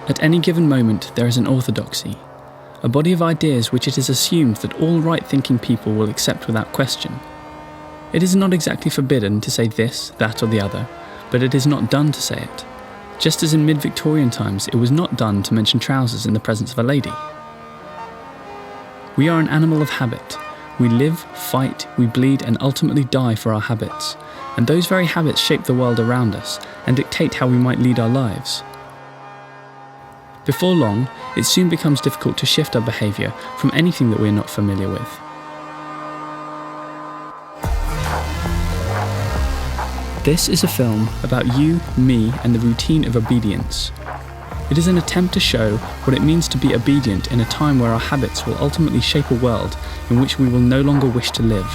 At any given moment, there is an orthodoxy, a body of ideas which it is assumed that all right-thinking people will accept without question. It is not exactly forbidden to say this, that or the other, but it is not done to say it, just as in mid-Victorian times it was not done to mention trousers in the presence of a lady. We are an animal of habit. We live, fight, we bleed and ultimately die for our habits, and those very habits shape the world around us and dictate how we might lead our lives. Before long, it soon becomes difficult to shift our behaviour from anything that we are not familiar with. This is a film about you, me, and the routine of obedience. It is an attempt to show what it means to be obedient in a time where our habits will ultimately shape a world in which we will no longer wish to live.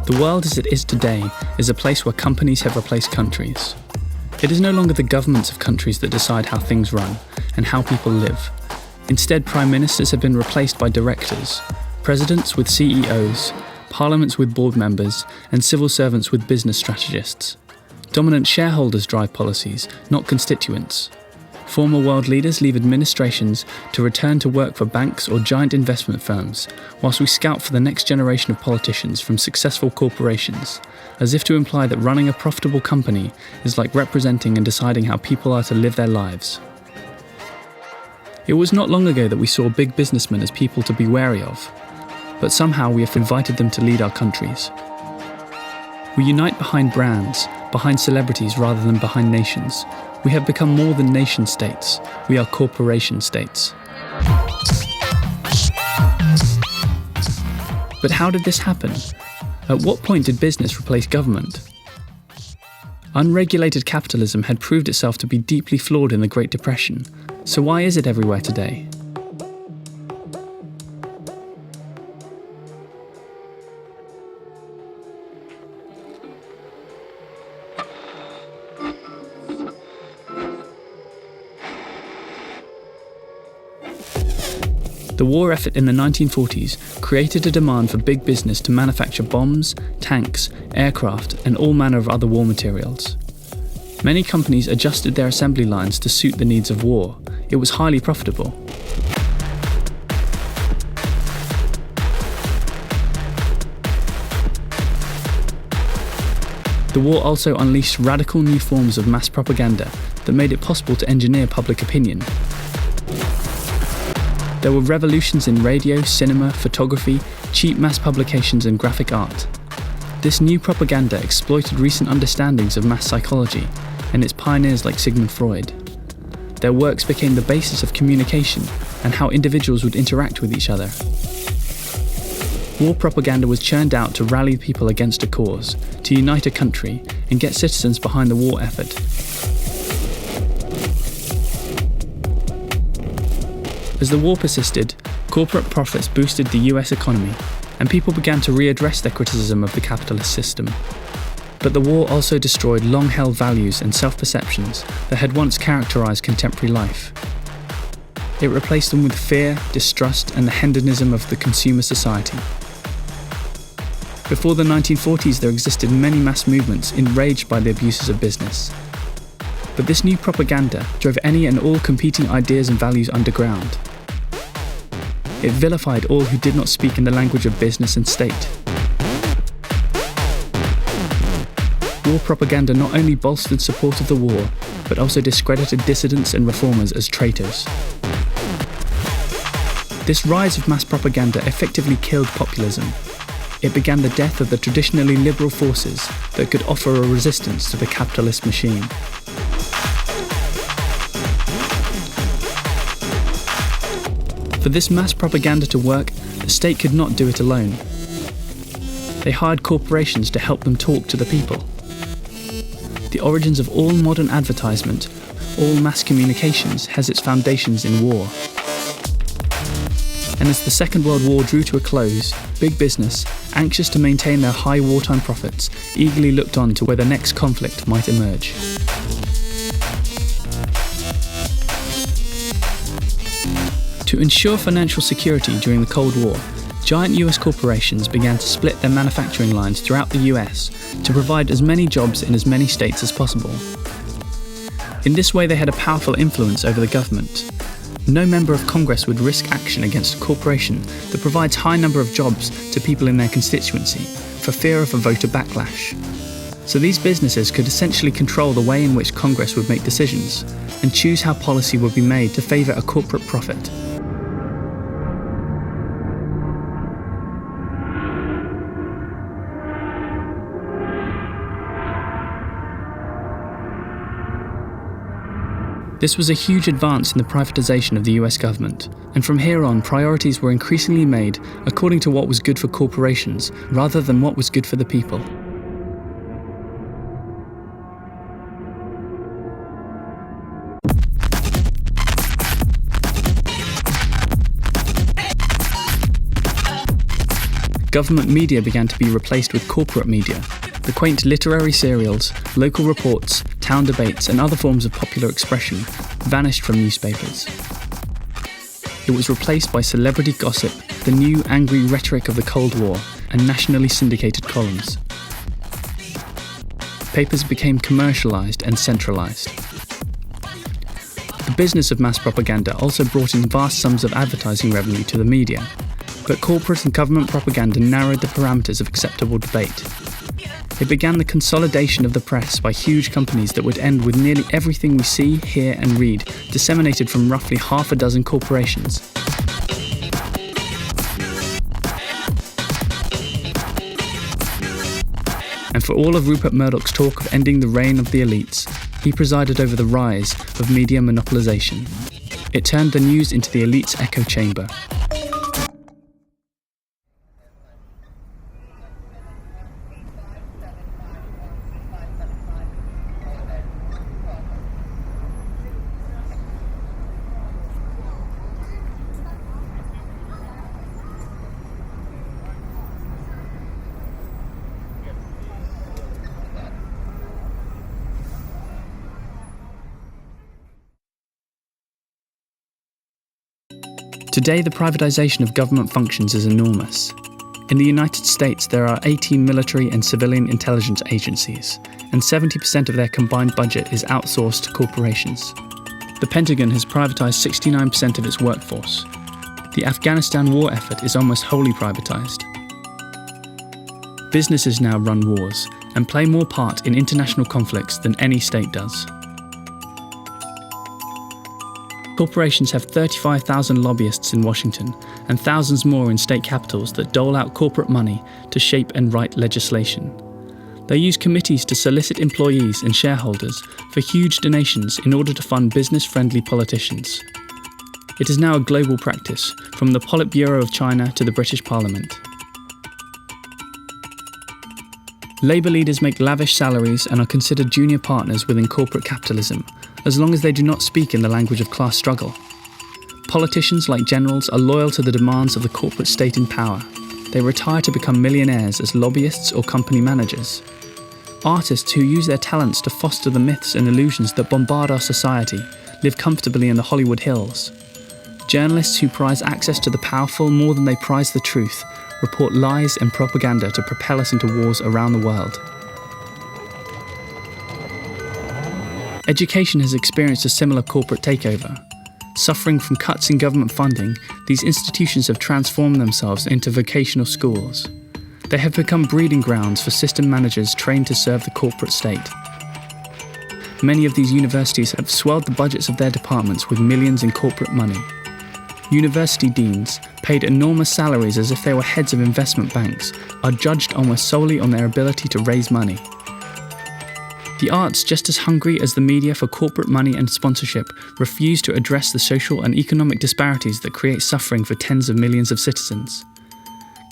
The world as it is today is a place where companies have replaced countries. It is no longer the governments of countries that decide how things run and how people live. Instead, prime ministers have been replaced by directors, presidents with CEOs, parliaments with board members, and civil servants with business strategists. Dominant shareholders drive policies, not constituents. Former world leaders leave administrations to return to work for banks or giant investment firms, whilst we scout for the next generation of politicians from successful corporations, as if to imply that running a profitable company is like representing and deciding how people are to live their lives. It was not long ago that we saw big businessmen as people to be wary of, but somehow we have invited them to lead our countries. We unite behind brands, behind celebrities rather than behind nations. We have become more than nation states. We are corporation states. But how did this happen? At what point did business replace government? Unregulated capitalism had proved itself to be deeply flawed in the Great Depression. So why is it everywhere today? The war effort in the 1940s created a demand for big business to manufacture bombs, tanks, aircraft, and all manner of other war materials. Many companies adjusted their assembly lines to suit the needs of war. It was highly profitable. The war also unleashed radical new forms of mass propaganda that made it possible to engineer public opinion. There were revolutions in radio, cinema, photography, cheap mass publications and graphic art. This new propaganda exploited recent understandings of mass psychology and its pioneers like Sigmund Freud. Their works became the basis of communication and how individuals would interact with each other. War propaganda was churned out to rally people against a cause, to unite a country and get citizens behind the war effort. As the war persisted, corporate profits boosted the US economy, and people began to readdress their criticism of the capitalist system. But the war also destroyed long-held values and self-perceptions that had once characterized contemporary life. It replaced them with fear, distrust, and the hedonism of the consumer society. Before the 1940s, there existed many mass movements enraged by the abuses of business. But this new propaganda drove any and all competing ideas and values underground. It vilified all who did not speak in the language of business and state. War propaganda not only bolstered support of the war, but also discredited dissidents and reformers as traitors. This rise of mass propaganda effectively killed populism. It began the death of the traditionally liberal forces that could offer a resistance to the capitalist machine. For this mass propaganda to work, the state could not do it alone. They hired corporations to help them talk to the people. the origins of all modern advertisement, all mass communications, has its foundations in war. And as the Second World War drew to a close, big business, anxious to maintain their high wartime profits, eagerly looked on to where the next conflict might emerge. To ensure financial security during the Cold War, giant US corporations began to split their manufacturing lines throughout the US to provide as many jobs in as many states as possible. In this way, they had a powerful influence over the government. No member of Congress would risk action against a corporation that provides a high number of jobs to people in their constituency for fear of a voter backlash. So these businesses could essentially control the way in which Congress would make decisions and choose how policy would be made to favour a corporate profit. This was a huge advance in the privatisation of the US government, and from here on priorities were increasingly made according to what was good for corporations rather than what was good for the people. Government media began to be replaced with corporate media. The quaint literary serials, local reports, town debates, and other forms of popular expression vanished from newspapers. It was replaced by celebrity gossip, the new angry rhetoric of the Cold War, and nationally syndicated columns. Papers became commercialized and centralized. The business of mass propaganda also brought in vast sums of advertising revenue to the media, but corporate and government propaganda narrowed the parameters of acceptable debate. It began the consolidation of the press by huge companies that would end with nearly everything we see, hear and read disseminated from roughly half a dozen corporations. And for all of Rupert Murdoch's talk of ending the reign of the elites, he presided over the rise of media monopolization. It turned the news into the elite's echo chamber. Today, the privatization of government functions is enormous. In the United States, there are 18 military and civilian intelligence agencies, and 70% of their combined budget is outsourced to corporations. The Pentagon has privatized 69% of its workforce. The Afghanistan war effort is almost wholly privatized. Businesses now run wars and play more part in international conflicts than any state does. Corporations have 35,000 lobbyists in Washington and thousands more in state capitals that dole out corporate money to shape and write legislation. They use committees to solicit employees and shareholders for huge donations in order to fund business-friendly politicians. It is now a global practice, from the Politburo of China to the British Parliament. Labour leaders make lavish salaries and are considered junior partners within corporate capitalism, as long as they do not speak in the language of class struggle. Politicians, like generals, are loyal to the demands of the corporate state in power. They retire to become millionaires as lobbyists or company managers. Artists who use their talents to foster the myths and illusions that bombard our society live comfortably in the Hollywood Hills. Journalists who prize access to the powerful more than they prize the truth report lies and propaganda to propel us into wars around the world. Education has experienced a similar corporate takeover. Suffering from cuts in government funding, these institutions have transformed themselves into vocational schools. They have become breeding grounds for system managers trained to serve the corporate state. Many of these universities have swelled the budgets of their departments with millions in corporate money. University deans, paid enormous salaries as if they were heads of investment banks, are judged almost solely on their ability to raise money. The arts, just as hungry as the media for corporate money and sponsorship, refuse to address the social and economic disparities that create suffering for tens of millions of citizens.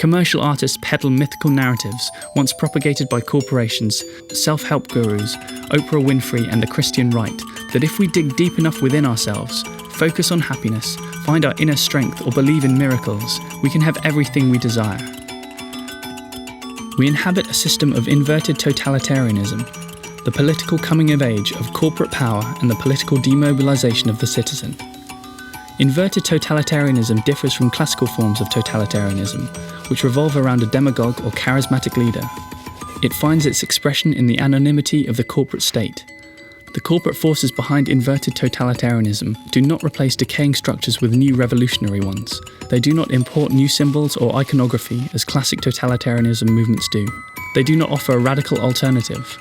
Commercial artists peddle mythical narratives once propagated by corporations, self-help gurus, Oprah Winfrey and the Christian right, that if we dig deep enough within ourselves, focus on happiness, find our inner strength or believe in miracles, we can have everything we desire. We inhabit a system of inverted totalitarianism, the political coming of age of corporate power and the political demobilization of the citizen. Inverted totalitarianism differs from classical forms of totalitarianism, which revolve around a demagogue or charismatic leader. It finds its expression in the anonymity of the corporate state. The corporate forces behind inverted totalitarianism do not replace decaying structures with new revolutionary ones. They do not import new symbols or iconography as classic totalitarianism movements do. They do not offer a radical alternative.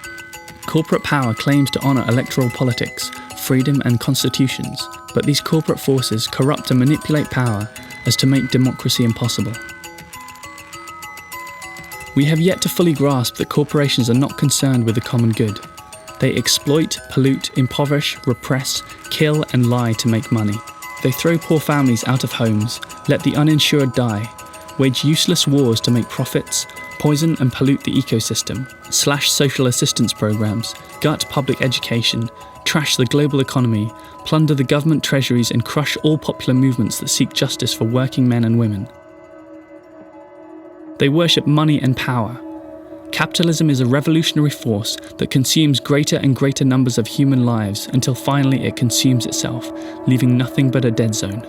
Corporate power claims to honour electoral politics, freedom and constitutions, but these corporate forces corrupt and manipulate power as to make democracy impossible. We have yet to fully grasp that corporations are not concerned with the common good. They exploit, pollute, impoverish, repress, kill and lie to make money. They throw poor families out of homes, let the uninsured die, wage useless wars to make profits, poison and pollute the ecosystem, slash social assistance programs, gut public education, trash the global economy, plunder the government treasuries and crush all popular movements that seek justice for working men and women. They worship money and power. Capitalism is a revolutionary force that consumes greater and greater numbers of human lives until finally it consumes itself, leaving nothing but a dead zone.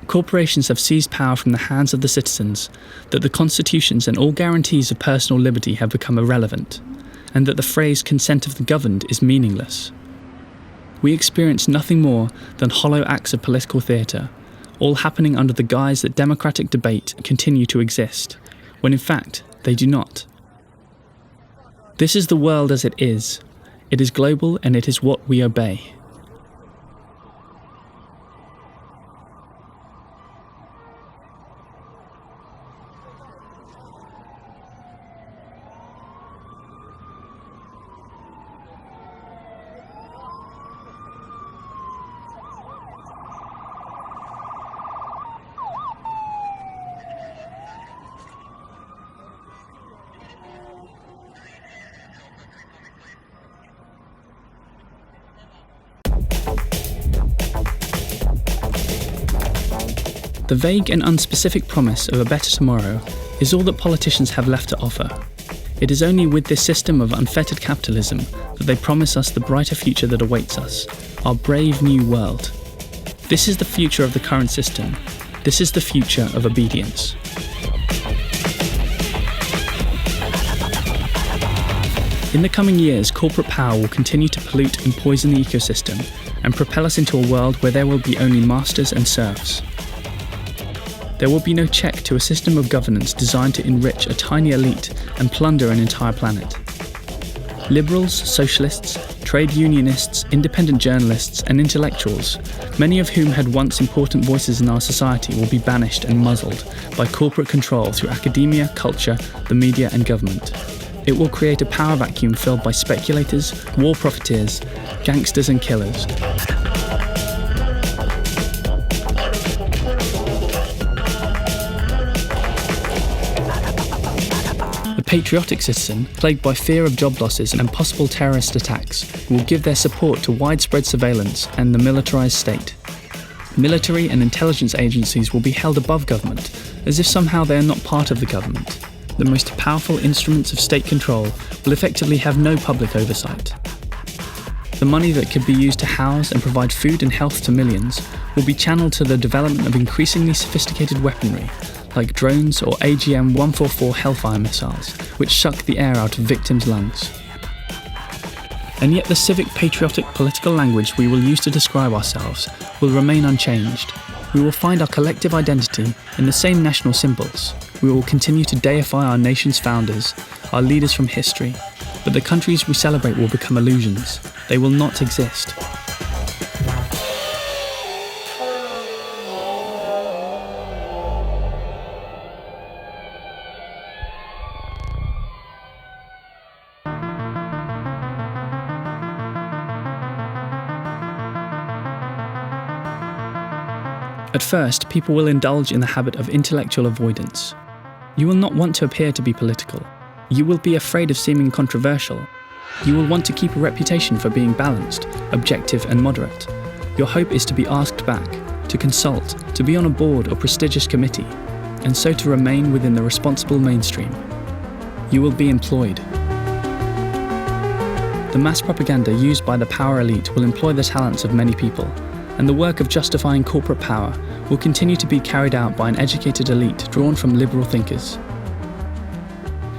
Corporations have seized power from the hands of the citizens, that the constitutions and all guarantees of personal liberty have become irrelevant, and that the phrase consent of the governed is meaningless. We experience nothing more than hollow acts of political theatre, all happening under the guise that democratic debate continue to exist, when in fact they do not. This is the world as it is. It is global and it is what we obey. The vague and unspecific promise of a better tomorrow is all that politicians have left to offer. It is only with this system of unfettered capitalism that they promise us the brighter future that awaits us, our brave new world. This is the future of the current system. This is the future of obedience. In the coming years, corporate power will continue to pollute and poison the ecosystem and propel us into a world where there will be only masters and serfs. There will be no check to a system of governance designed to enrich a tiny elite and plunder an entire planet. Liberals, socialists, trade unionists, independent journalists and intellectuals, many of whom had once important voices in our society, will be banished and muzzled by corporate control through academia, culture, the media and government. It will create a power vacuum filled by speculators, war profiteers, gangsters and killers. The patriotic citizen, plagued by fear of job losses and possible terrorist attacks, will give their support to widespread surveillance and the militarized state. Military and intelligence agencies will be held above government, as if somehow they are not part of the government. The most powerful instruments of state control will effectively have no public oversight. The money that could be used to house and provide food and health to millions will be channeled to the development of increasingly sophisticated weaponry, like drones or AGM-144 Hellfire missiles, which suck the air out of victims' lungs. And yet the civic, patriotic, political language we will use to describe ourselves will remain unchanged. We will find our collective identity in the same national symbols. We will continue to deify our nation's founders, our leaders from history, but the countries we celebrate will become illusions. They will not exist. At first, people will indulge in the habit of intellectual avoidance. You will not want to appear to be political. You will be afraid of seeming controversial. You will want to keep a reputation for being balanced, objective and moderate. Your hope is to be asked back, to consult, to be on a board or prestigious committee, and so to remain within the responsible mainstream. You will be employed. The mass propaganda used by the power elite will employ the talents of many people, and the work of justifying corporate power will continue to be carried out by an educated elite drawn from liberal thinkers.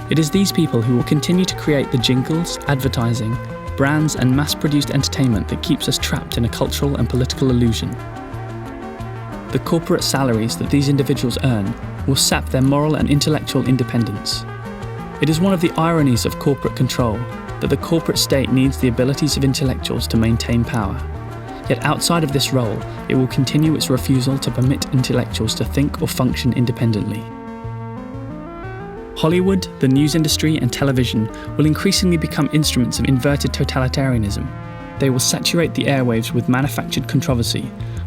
It is these people who will continue to create the jingles, advertising, brands and mass-produced entertainment that keeps us trapped in a cultural and political illusion. The corporate salaries that these individuals earn will sap their moral and intellectual independence. It is one of the ironies of corporate control that the corporate state needs the abilities of intellectuals to maintain power. Yet outside of this role, it will continue its refusal to permit intellectuals to think or function independently. Hollywood, the news industry and television will increasingly become instruments of inverted totalitarianism. They will saturate the airwaves with manufactured controversy,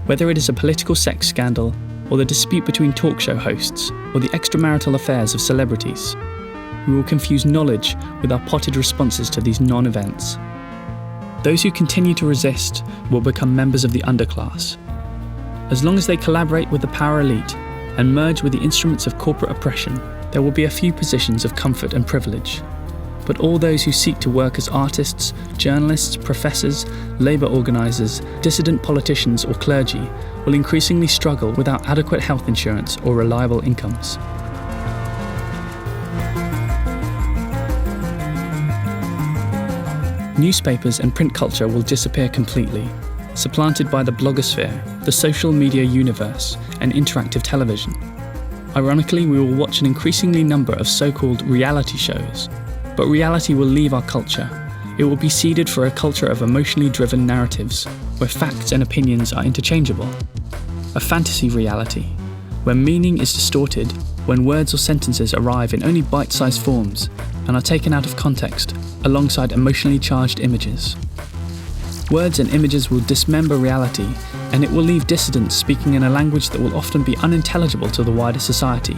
whether it is a political sex scandal, or the dispute between talk show hosts, or the extramarital affairs of celebrities. We will confuse knowledge with our potted responses to these non-events. Those who continue to resist will become members of the underclass. As long as they collaborate with the power elite and merge with the instruments of corporate oppression, there will be a few positions of comfort and privilege. But all those who seek to work as artists, journalists, professors, labour organisers, dissident politicians or clergy will increasingly struggle without adequate health insurance or reliable incomes. Newspapers and print culture will disappear completely, supplanted by the blogosphere, the social media universe, and interactive television. Ironically, we will watch an increasingly number of so-called reality shows, but reality will leave our culture. It will be ceded for a culture of emotionally driven narratives, where facts and opinions are interchangeable. A fantasy reality, where meaning is distorted, when words or sentences arrive in only bite-sized forms and are taken out of context, alongside emotionally charged images. Words and images will dismember reality, and it will leave dissidents speaking in a language that will often be unintelligible to the wider society.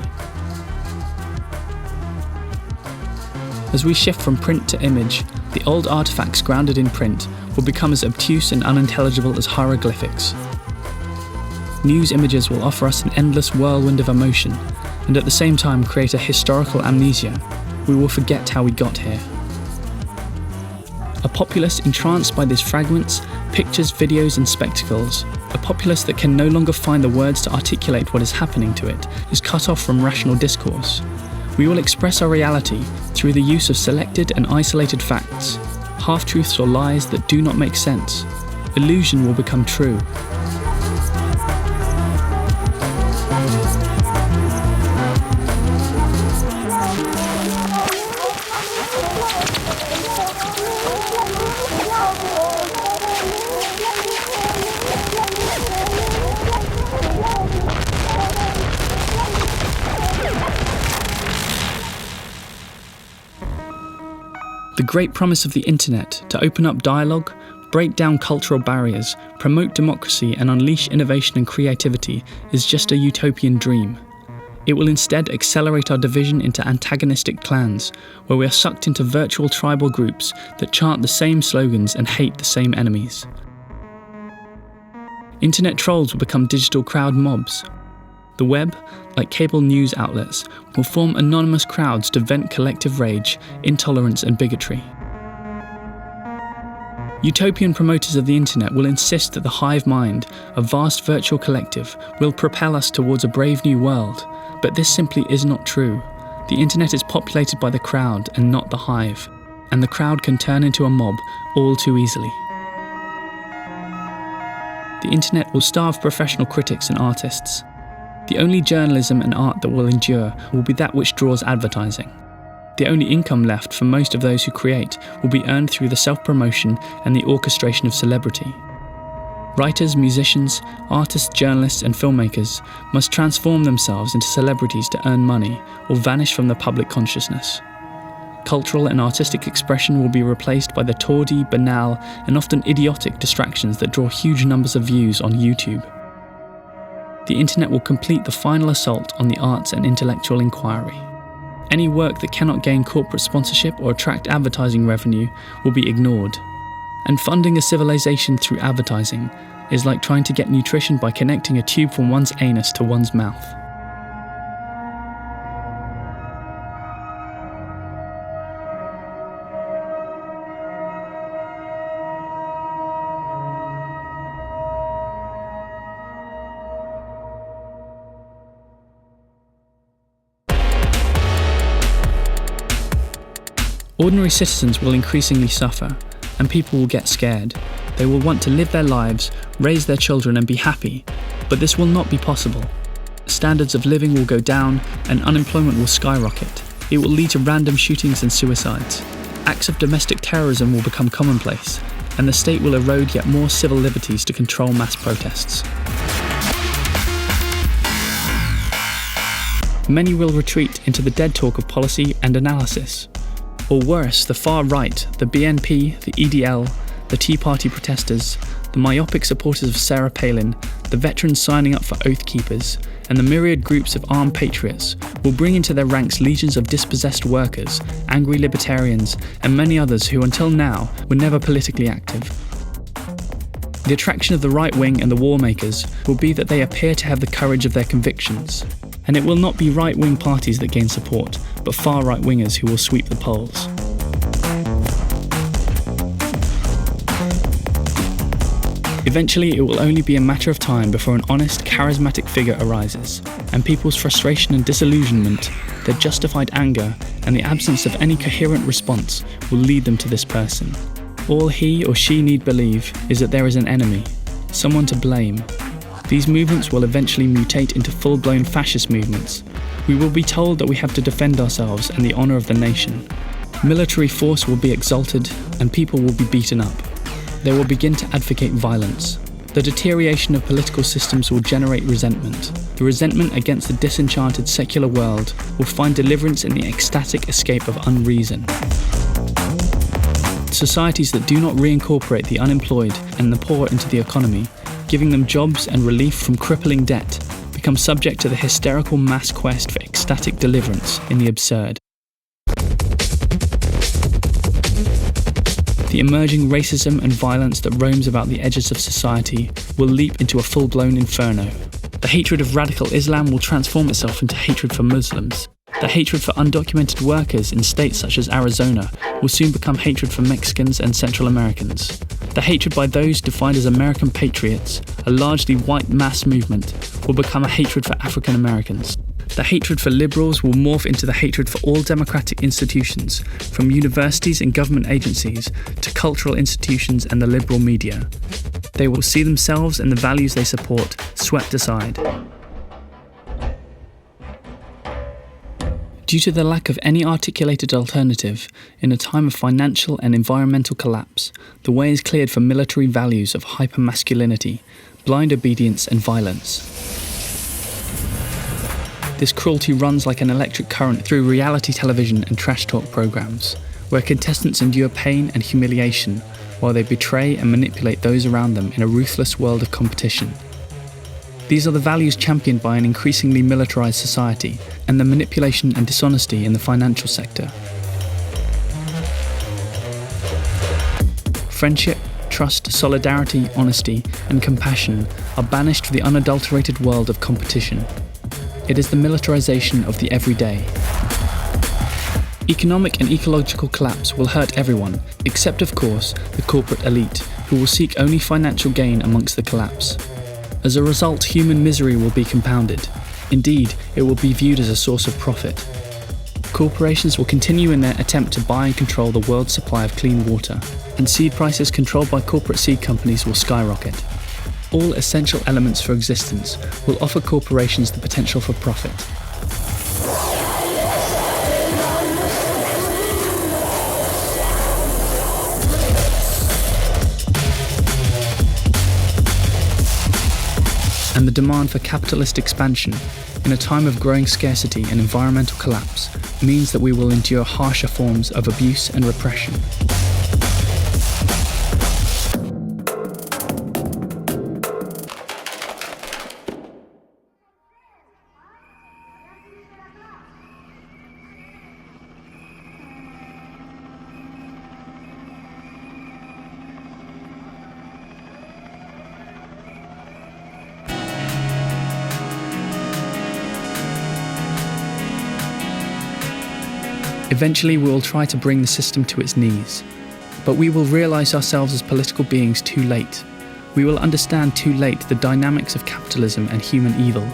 As we shift from print to image, the old artifacts grounded in print will become as obtuse and unintelligible as hieroglyphics. News images will offer us an endless whirlwind of emotion, and at the same time create a historical amnesia. We will forget how we got here. A populace entranced by these fragments, pictures, videos and spectacles, a populace that can no longer find the words to articulate what is happening to it, is cut off from rational discourse. We will express our reality through the use of selected and isolated facts, half-truths or lies that do not make sense. Illusion will become true. The great promise of the internet to open up dialogue, break down cultural barriers, promote democracy and unleash innovation and creativity is just a utopian dream. It will instead accelerate our division into antagonistic clans, where we are sucked into virtual tribal groups that chant the same slogans and hate the same enemies. Internet trolls will become digital crowd mobs. The web, like cable news outlets, will form anonymous crowds to vent collective rage, intolerance and bigotry. Utopian promoters of the internet will insist that the hive mind, a vast virtual collective, will propel us towards a brave new world, but this simply is not true. The internet is populated by the crowd and not the hive, and the crowd can turn into a mob all too easily. The internet will starve professional critics and artists. The only journalism and art that will endure will be that which draws advertising. The only income left for most of those who create will be earned through the self-promotion and the orchestration of celebrity. Writers, musicians, artists, journalists and filmmakers must transform themselves into celebrities to earn money or vanish from the public consciousness. Cultural and artistic expression will be replaced by the tawdry, banal and often idiotic distractions that draw huge numbers of views on YouTube. the internet will complete the final assault on the arts and intellectual inquiry. Any work that cannot gain corporate sponsorship or attract advertising revenue will be ignored. And funding a civilization through advertising is like trying to get nutrition by connecting a tube from one's anus to one's mouth. Ordinary citizens will increasingly suffer, and people will get scared. They will want to live their lives, raise their children and be happy, but this will not be possible. Standards of living will go down and unemployment will skyrocket. It will lead to random shootings and suicides. Acts of domestic terrorism will become commonplace, and the state will erode yet more civil liberties to control mass protests. Many will retreat into the dead talk of policy and analysis. Or worse, the far right, the BNP, the EDL, the Tea Party protesters, the myopic supporters of Sarah Palin, the veterans signing up for Oath Keepers, and the myriad groups of armed patriots will bring into their ranks legions of dispossessed workers, angry libertarians, and many others who until now were never politically active. The attraction of the right wing and the war makers will be that they appear to have the courage of their convictions. And it will not be right-wing parties that gain support, but far right-wingers who will sweep the polls. Eventually, it will only be a matter of time before an honest, charismatic figure arises, and people's frustration and disillusionment, their justified anger, and the absence of any coherent response will lead them to this person. All he or she need believe is that there is an enemy, someone to blame. These movements will eventually mutate into full-blown fascist movements. We will be told that we have to defend ourselves and the honour of the nation. Military force will be exalted and people will be beaten up. They will begin to advocate violence. The deterioration of political systems will generate resentment. The resentment against the disenchanted secular world will find deliverance in the ecstatic escape of unreason. Societies that do not reincorporate the unemployed and the poor into the economy, giving them jobs and relief from crippling debt, become subject to the hysterical mass quest for ecstatic deliverance in the absurd. The emerging racism and violence that roams about the edges of society will leap into a full-blown inferno. The hatred of radical Islam will transform itself into hatred for Muslims. The hatred for undocumented workers in states such as Arizona will soon become hatred for Mexicans and Central Americans. The hatred by those defined as American patriots, a largely white mass movement, will become a hatred for African Americans. The hatred for liberals will morph into the hatred for all democratic institutions, from universities and government agencies to cultural institutions and the liberal media. They will see themselves and the values they support swept aside. Due to the lack of any articulated alternative, in a time of financial and environmental collapse, the way is cleared for military values of hypermasculinity, blind obedience and violence. This cruelty runs like an electric current through reality television and trash talk programs, where contestants endure pain and humiliation while they betray and manipulate those around them in a ruthless world of competition. These are the values championed by an increasingly militarized society and the manipulation and dishonesty in the financial sector. Friendship, trust, solidarity, honesty, and compassion are banished for the unadulterated world of competition. It is the militarization of the everyday. Economic and ecological collapse will hurt everyone, except of course the corporate elite, who will seek only financial gain amongst the collapse. As a result, human misery will be compounded. Indeed, it will be viewed as a source of profit. Corporations will continue in their attempt to buy and control the world's supply of clean water, and seed prices controlled by corporate seed companies will skyrocket. All essential elements for existence will offer corporations the potential for profit. And the demand for capitalist expansion, in a time of growing scarcity and environmental collapse, means that we will endure harsher forms of abuse and repression. Eventually we will try to bring the system to its knees. But we will realise ourselves as political beings too late. We will understand too late the dynamics of capitalism and human evil.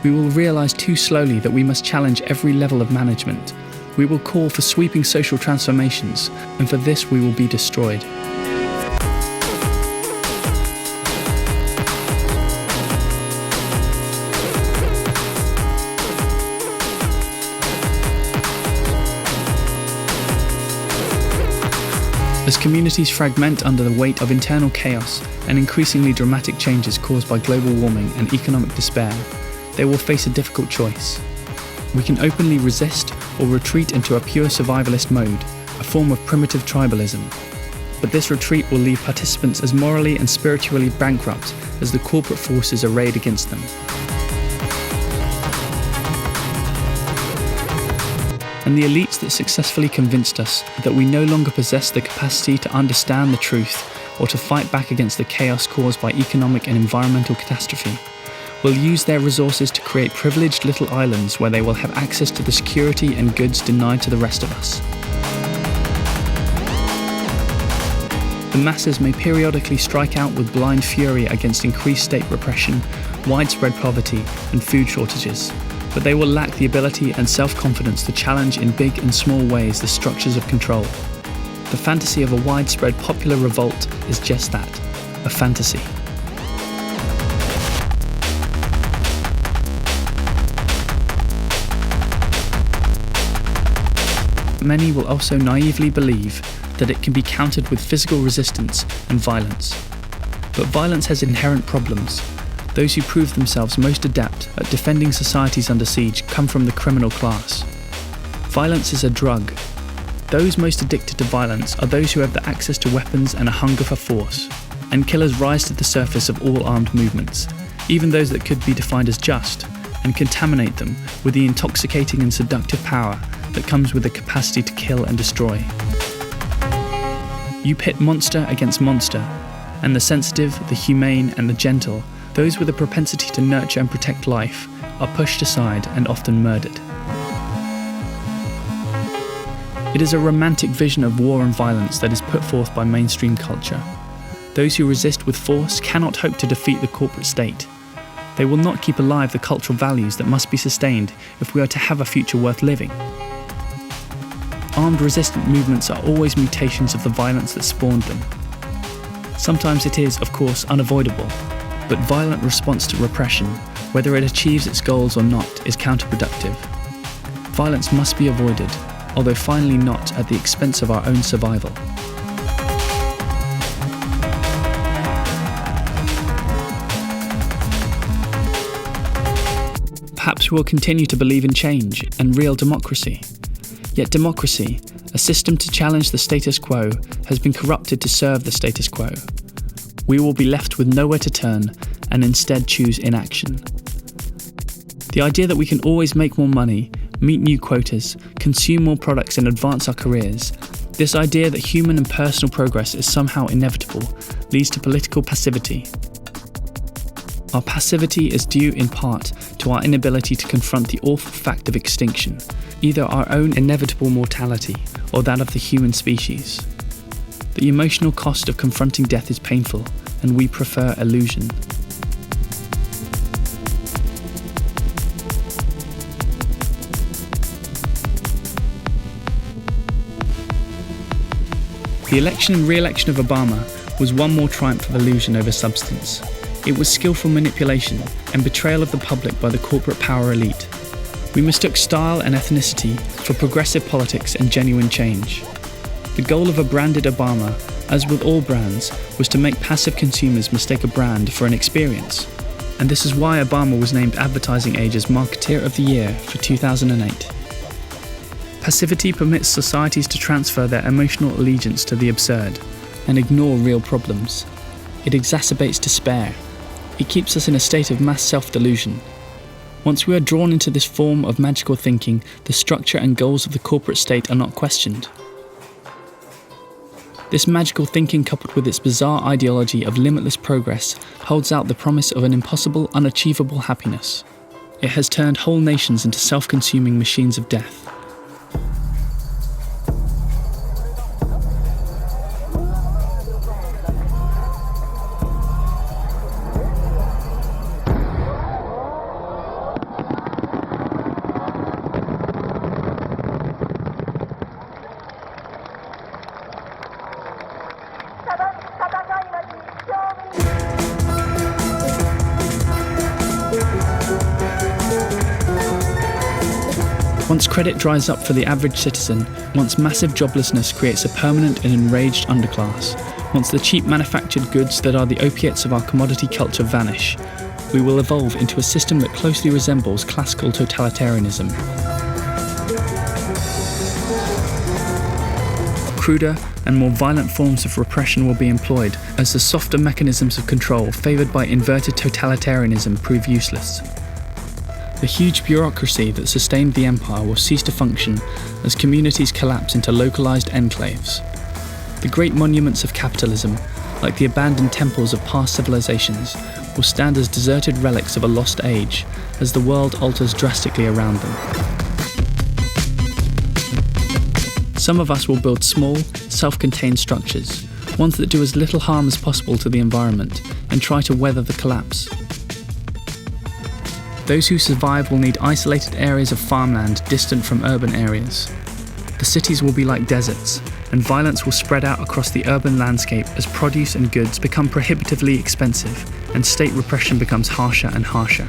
We will realise too slowly that we must challenge every level of management. We will call for sweeping social transformations, and for this we will be destroyed. As communities fragment under the weight of internal chaos and increasingly dramatic changes caused by global warming and economic despair, they will face a difficult choice. We can openly resist or retreat into a pure survivalist mode, a form of primitive tribalism. But this retreat will leave participants as morally and spiritually bankrupt as the corporate forces arrayed against them. And the elites that successfully convinced us that we no longer possess the capacity to understand the truth or to fight back against the chaos caused by economic and environmental catastrophe will use their resources to create privileged little islands where they will have access to the security and goods denied to the rest of us. The masses may periodically strike out with blind fury against increased state repression, widespread poverty, and food shortages, but they will lack the ability and self-confidence to challenge in big and small ways the structures of control. The fantasy of a widespread popular revolt is just that, a fantasy. Many will also naively believe that it can be countered with physical resistance and violence. But violence has inherent problems. Those who prove themselves most adept at defending societies under siege come from the criminal class. Violence is a drug. Those most addicted to violence are those who have the access to weapons and a hunger for force. And killers rise to the surface of all armed movements, even those that could be defined as just, and contaminate them with the intoxicating and seductive power that comes with the capacity to kill and destroy. You pit monster against monster, and the sensitive, the humane, and the gentle, those with a propensity to nurture and protect life, are pushed aside and often murdered. It is a romantic vision of war and violence that is put forth by mainstream culture. Those who resist with force cannot hope to defeat the corporate state. They will not keep alive the cultural values that must be sustained if we are to have a future worth living. Armed resistant movements are always mutations of the violence that spawned them. Sometimes it is, of course, unavoidable, but violent response to repression, whether it achieves its goals or not, is counterproductive. Violence must be avoided, although finally not at the expense of our own survival. Perhaps we'll continue to believe in change and real democracy. Yet democracy, a system to challenge the status quo, has been corrupted to serve the status quo. We will be left with nowhere to turn and instead choose inaction. The idea that we can always make more money, meet new quotas, consume more products and advance our careers, this idea that human and personal progress is somehow inevitable, leads to political passivity. Our passivity is due in part to our inability to confront the awful fact of extinction, either our own inevitable mortality or that of the human species. The emotional cost of confronting death is painful, and we prefer illusion. The election and re-election of Obama was one more triumph of illusion over substance. It was skillful manipulation and betrayal of the public by the corporate power elite. We mistook style and ethnicity for progressive politics and genuine change. The goal of a branded Obama, as with all brands, was to make passive consumers mistake a brand for an experience. And this is why Obama was named Advertising Age's Marketeer of the Year for 2008. Passivity permits societies to transfer their emotional allegiance to the absurd and ignore real problems. It exacerbates despair. It keeps us in a state of mass self-delusion. Once we are drawn into this form of magical thinking, the structure and goals of the corporate state are not questioned. This magical thinking, coupled with its bizarre ideology of limitless progress, holds out the promise of an impossible, unachievable happiness. It has turned whole nations into self-consuming machines of death. Once credit dries up for the average citizen, once massive joblessness creates a permanent and enraged underclass, once the cheap manufactured goods that are the opiates of our commodity culture vanish, we will evolve into a system that closely resembles classical totalitarianism. Cruder and more violent forms of repression will be employed as the softer mechanisms of control favoured by inverted totalitarianism prove useless. The huge bureaucracy that sustained the empire will cease to function as communities collapse into localised enclaves. The great monuments of capitalism, like the abandoned temples of past civilizations, will stand as deserted relics of a lost age as the world alters drastically around them. Some of us will build small, self-contained structures, ones that do as little harm as possible to the environment, and try to weather the collapse. Those who survive will need isolated areas of farmland distant from urban areas. The cities will be like deserts, and violence will spread out across the urban landscape as produce and goods become prohibitively expensive, and state repression becomes harsher and harsher.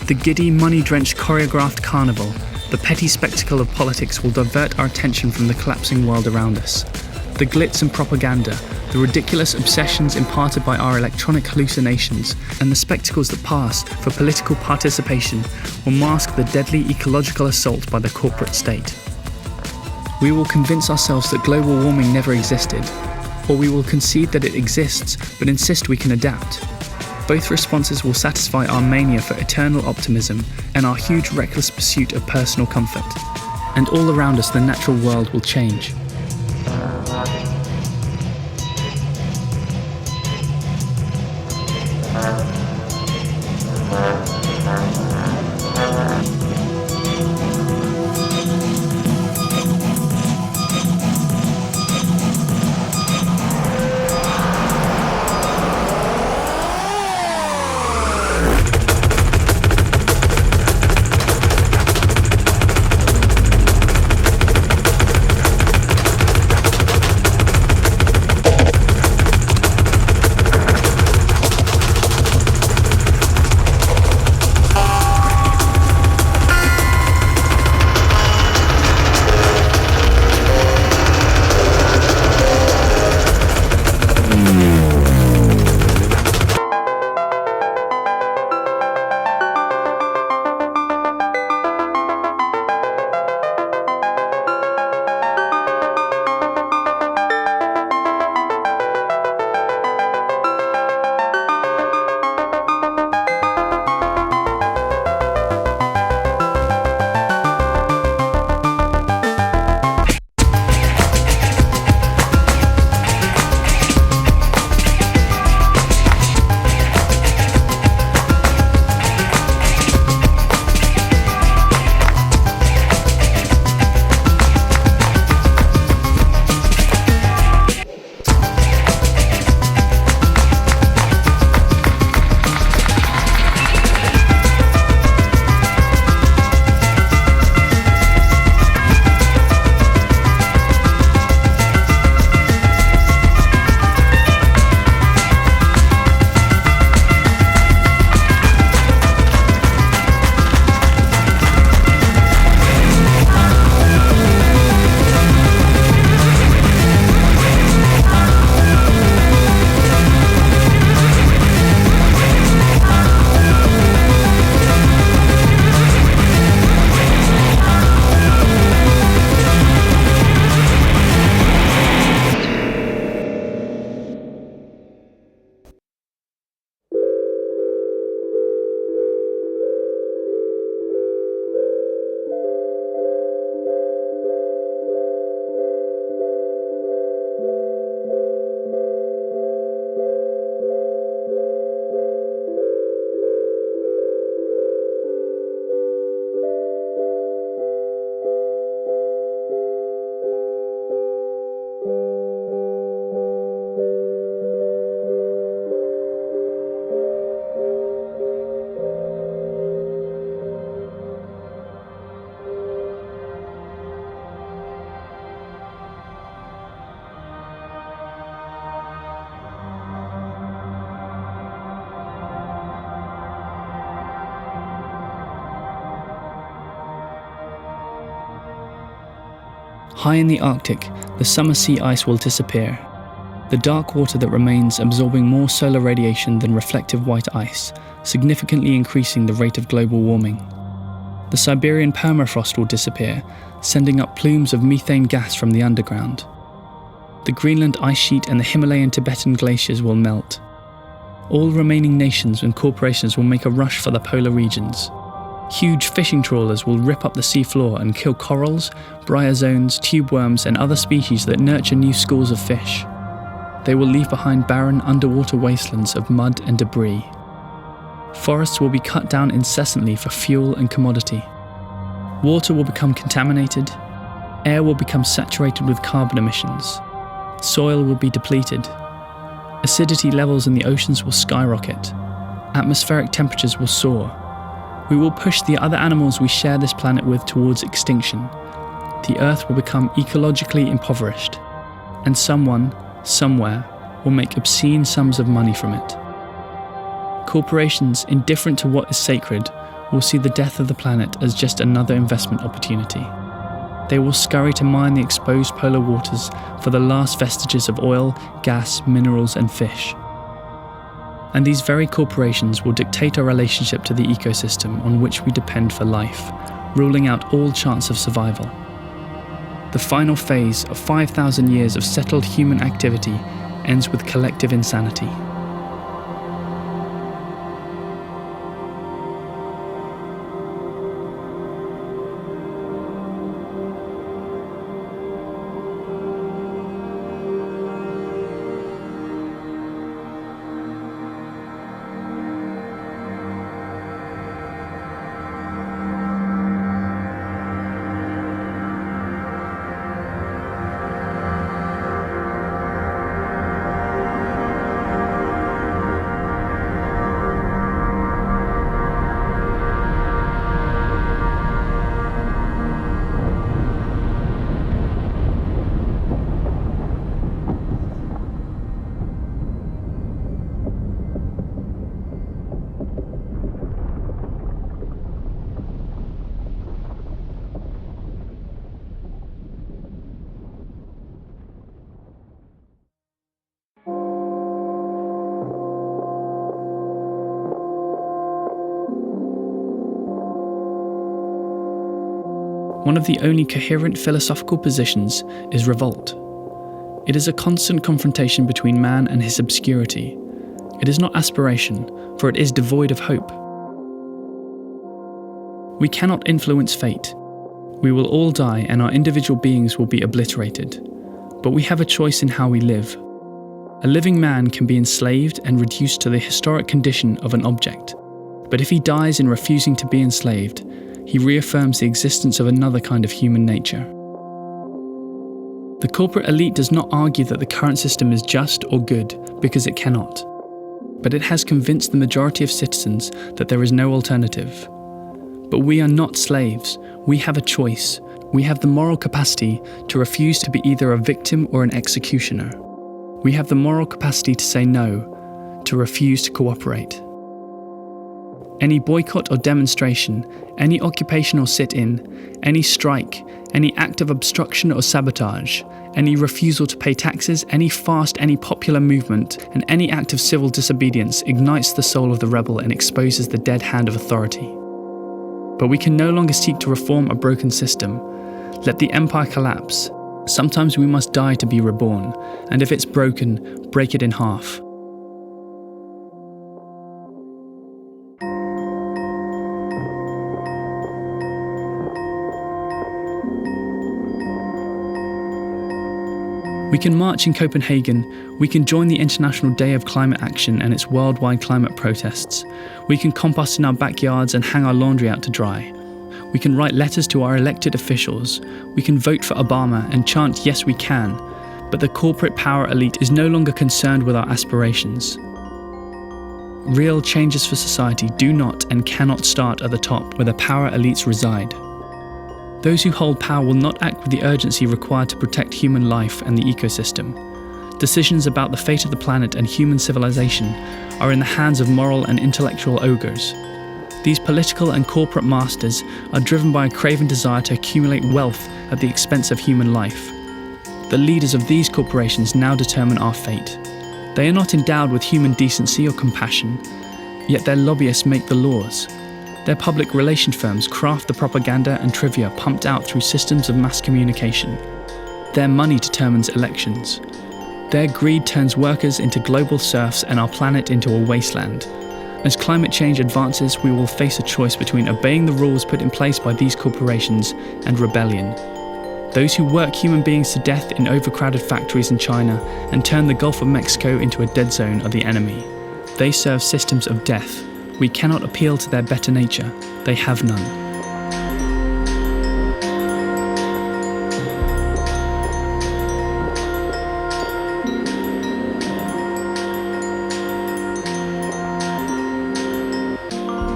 The giddy, money-drenched choreographed carnival, the petty spectacle of politics will divert our attention from the collapsing world around us. The glitz and propaganda, the ridiculous obsessions imparted by our electronic hallucinations, and the spectacles that pass for political participation will mask the deadly ecological assault by the corporate state. We will convince ourselves that global warming never existed, or we will concede that it exists but insist we can adapt. Both responses will satisfy our mania for eternal optimism and our huge reckless pursuit of personal comfort. And all around us the natural world will change. High in the Arctic, the summer sea ice will disappear. The dark water that remains absorbing more solar radiation than reflective white ice, significantly increasing the rate of global warming. The Siberian permafrost will disappear, sending up plumes of methane gas from the underground. The Greenland ice sheet and the Himalayan Tibetan glaciers will melt. All remaining nations and corporations will make a rush for the polar regions. Huge fishing trawlers will rip up the seafloor and kill corals, bryozoans, tube worms, and other species that nurture new schools of fish. They will leave behind barren underwater wastelands of mud and debris. Forests will be cut down incessantly for fuel and commodity. Water will become contaminated. Air will become saturated with carbon emissions. Soil will be depleted. Acidity levels in the oceans will skyrocket. Atmospheric temperatures will soar. We will push the other animals we share this planet with towards extinction. The Earth will become ecologically impoverished. And someone, somewhere, will make obscene sums of money from it. Corporations, indifferent to what is sacred, will see the death of the planet as just another investment opportunity. They will scurry to mine the exposed polar waters for the last vestiges of oil, gas, minerals, and fish. And these very corporations will dictate our relationship to the ecosystem on which we depend for life, ruling out all chance of survival. The final phase of 5,000 years of settled human activity ends with collective insanity. One of the only coherent philosophical positions is revolt. It is a constant confrontation between man and his obscurity. It is not aspiration, for it is devoid of hope. We cannot influence fate. We will all die and our individual beings will be obliterated. But we have a choice in how we live. A living man can be enslaved and reduced to the historic condition of an object. But if he dies in refusing to be enslaved, he reaffirms the existence of another kind of human nature. The corporate elite does not argue that the current system is just or good because it cannot, but it has convinced the majority of citizens that there is no alternative. But we are not slaves. We have a choice. We have the moral capacity to refuse to be either a victim or an executioner. We have the moral capacity to say no, to refuse to cooperate. Any boycott or demonstration, any occupation or sit-in, any strike, any act of obstruction or sabotage, any refusal to pay taxes, any fast, any popular movement, and any act of civil disobedience ignites the soul of the rebel and exposes the dead hand of authority. But we can no longer seek to reform a broken system. Let the empire collapse. Sometimes we must die to be reborn, and if it's broken, break it in half. We can march in Copenhagen, we can join the International Day of Climate Action and its worldwide climate protests. We can compost in our backyards and hang our laundry out to dry. We can write letters to our elected officials. We can vote for Obama and chant, "Yes, we can." But the corporate power elite is no longer concerned with our aspirations. Real changes for society do not and cannot start at the top where the power elites reside. Those who hold power will not act with the urgency required to protect human life and the ecosystem. Decisions about the fate of the planet and human civilization are in the hands of moral and intellectual ogres. These political and corporate masters are driven by a craven desire to accumulate wealth at the expense of human life. The leaders of these corporations now determine our fate. They are not endowed with human decency or compassion, yet their lobbyists make the laws. Their public relation firms craft the propaganda and trivia pumped out through systems of mass communication. Their money determines elections. Their greed turns workers into global serfs and our planet into a wasteland. As climate change advances, we will face a choice between obeying the rules put in place by these corporations and rebellion. Those who work human beings to death in overcrowded factories in China and turn the Gulf of Mexico into a dead zone are the enemy. They serve systems of death. We cannot appeal to their better nature. They have none.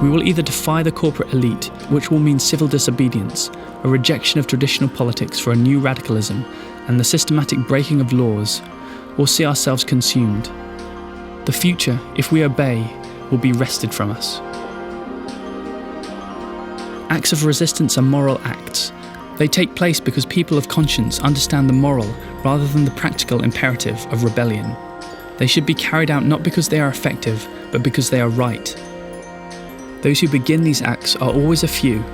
We will either defy the corporate elite, which will mean civil disobedience, a rejection of traditional politics for a new radicalism, and the systematic breaking of laws, or see ourselves consumed. The future, if we obey, will be wrested from us. Acts of resistance are moral acts. They take place because people of conscience understand the moral rather than the practical imperative of rebellion. They should be carried out not because they are effective, but because they are right. Those who begin these acts are always a few,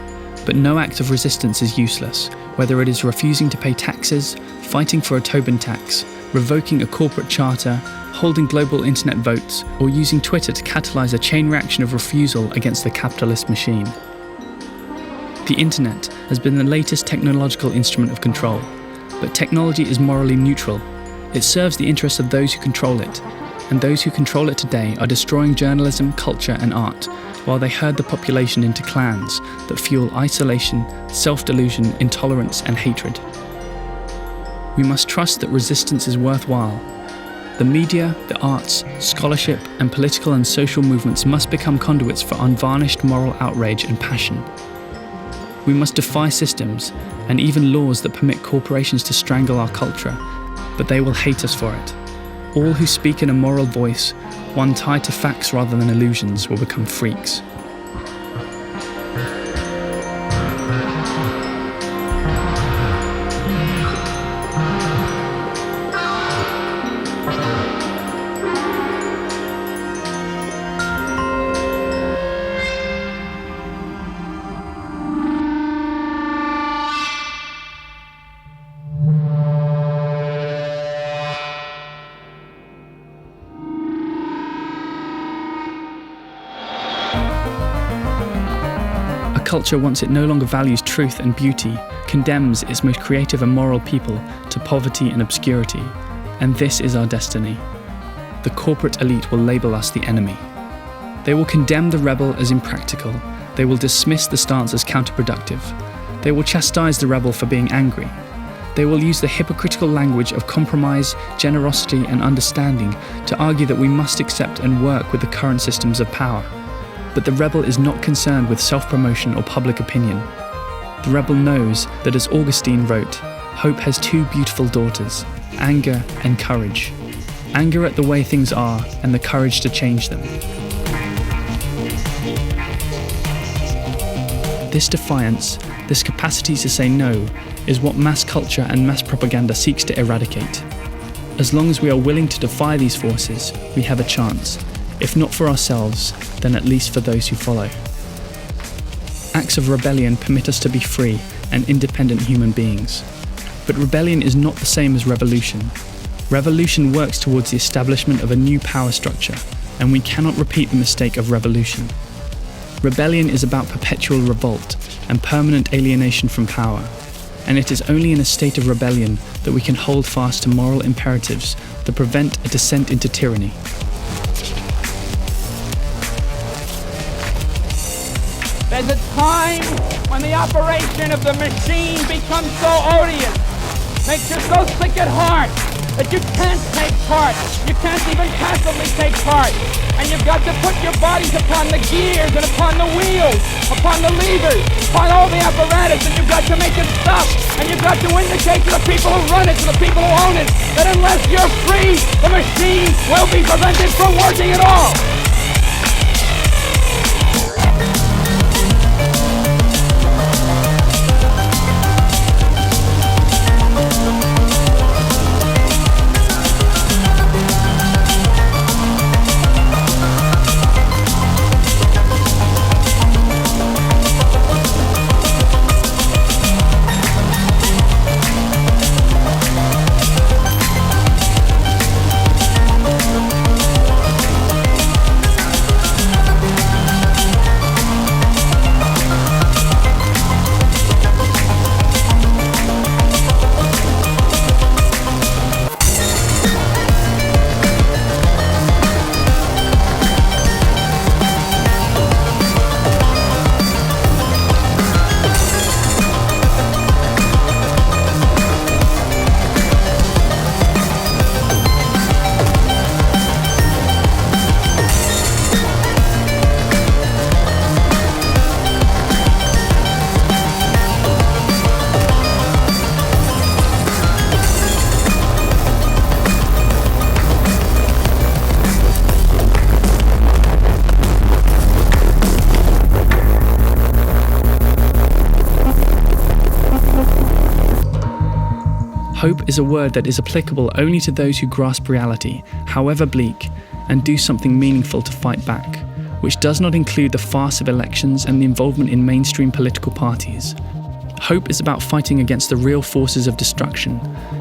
but no act of resistance is useless, whether it is refusing to pay taxes, fighting for a Tobin tax, revoking a corporate charter, holding global internet votes, or using Twitter to catalyse a chain reaction of refusal against the capitalist machine. The internet has been the latest technological instrument of control, but technology is morally neutral. It serves the interests of those who control it, and those who control it today are destroying journalism, culture and art, while they herd the population into clans that fuel isolation, self-delusion, intolerance and hatred. We must trust that resistance is worthwhile. The media, the arts, scholarship and political and social movements must become conduits for unvarnished moral outrage and passion. We must defy systems and even laws that permit corporations to strangle our culture, but they will hate us for it. All who speak in a moral voice, one tied to facts rather than illusions, will become freaks. Culture, once it no longer values truth and beauty, condemns its most creative and moral people to poverty and obscurity. And this is our destiny. The corporate elite will label us the enemy. They will condemn the rebel as impractical. They will dismiss the stance as counterproductive. They will chastise the rebel for being angry. They will use the hypocritical language of compromise, generosity and understanding to argue that we must accept and work with the current systems of power. But the rebel is not concerned with self-promotion or public opinion. The rebel knows that, as Augustine wrote, hope has two beautiful daughters, anger and courage. Anger at the way things are and the courage to change them. This defiance, this capacity to say no, is what mass culture and mass propaganda seeks to eradicate. As long as we are willing to defy these forces, we have a chance. If not for ourselves, then at least for those who follow. Acts of rebellion permit us to be free and independent human beings. But rebellion is not the same as revolution. Revolution works towards the establishment of a new power structure, and we cannot repeat the mistake of revolution. Rebellion is about perpetual revolt and permanent alienation from power, and it is only in a state of rebellion that we can hold fast to moral imperatives that prevent a descent into tyranny. There's a time when the operation of the machine becomes so odious, makes you so sick at heart that you can't take part. You can't even passively take part. And you've got to put your bodies upon the gears and upon the wheels, upon the levers, upon all the apparatus, and you've got to make it stop. And you've got to indicate to the people who run it, to the people who own it, that unless you're free, the machine will be prevented from working at all. Hope is a word that is applicable only to those who grasp reality, however bleak, and do something meaningful to fight back, which does not include the farce of elections and the involvement in mainstream political parties. Hope is about fighting against the real forces of destruction,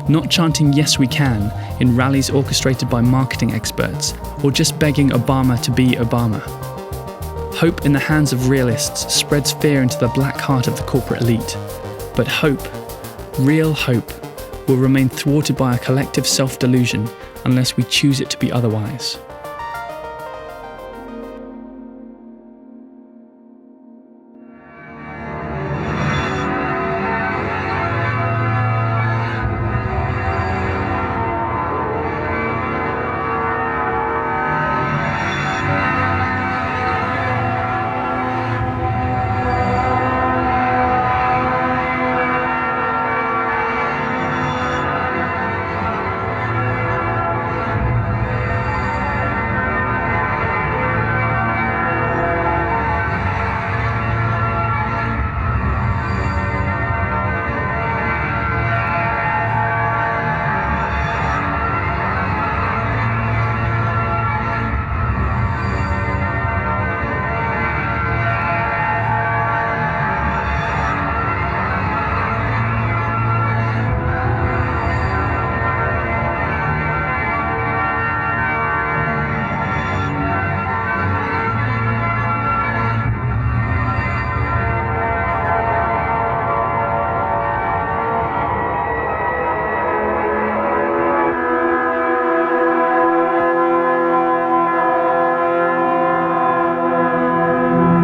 not chanting "yes we can" in rallies orchestrated by marketing experts, or just begging Obama to be Obama. Hope in the hands of realists spreads fear into the black heart of the corporate elite. But hope, real hope, will remain thwarted by a collective self-delusion unless we choose it to be otherwise.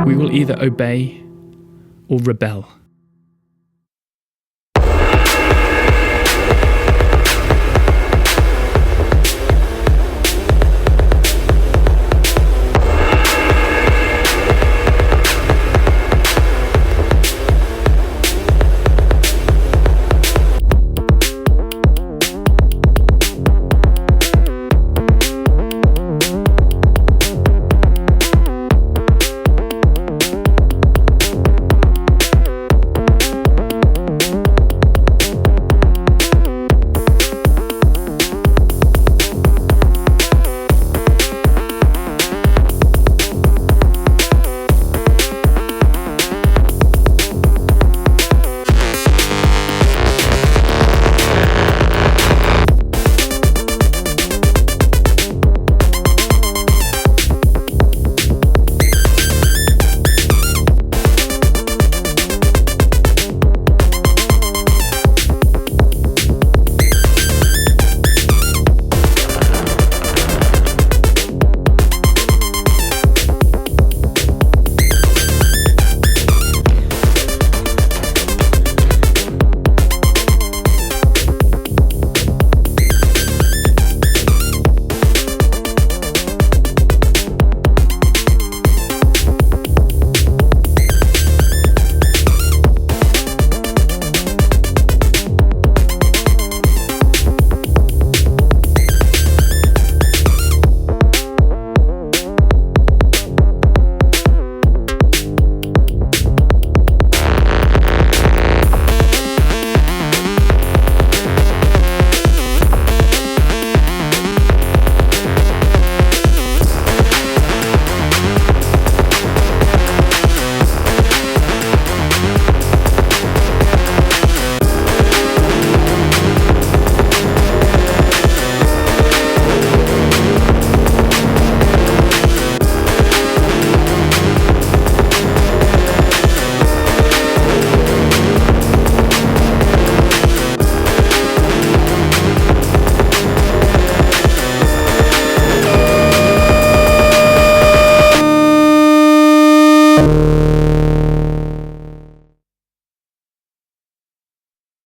We will either obey or rebel.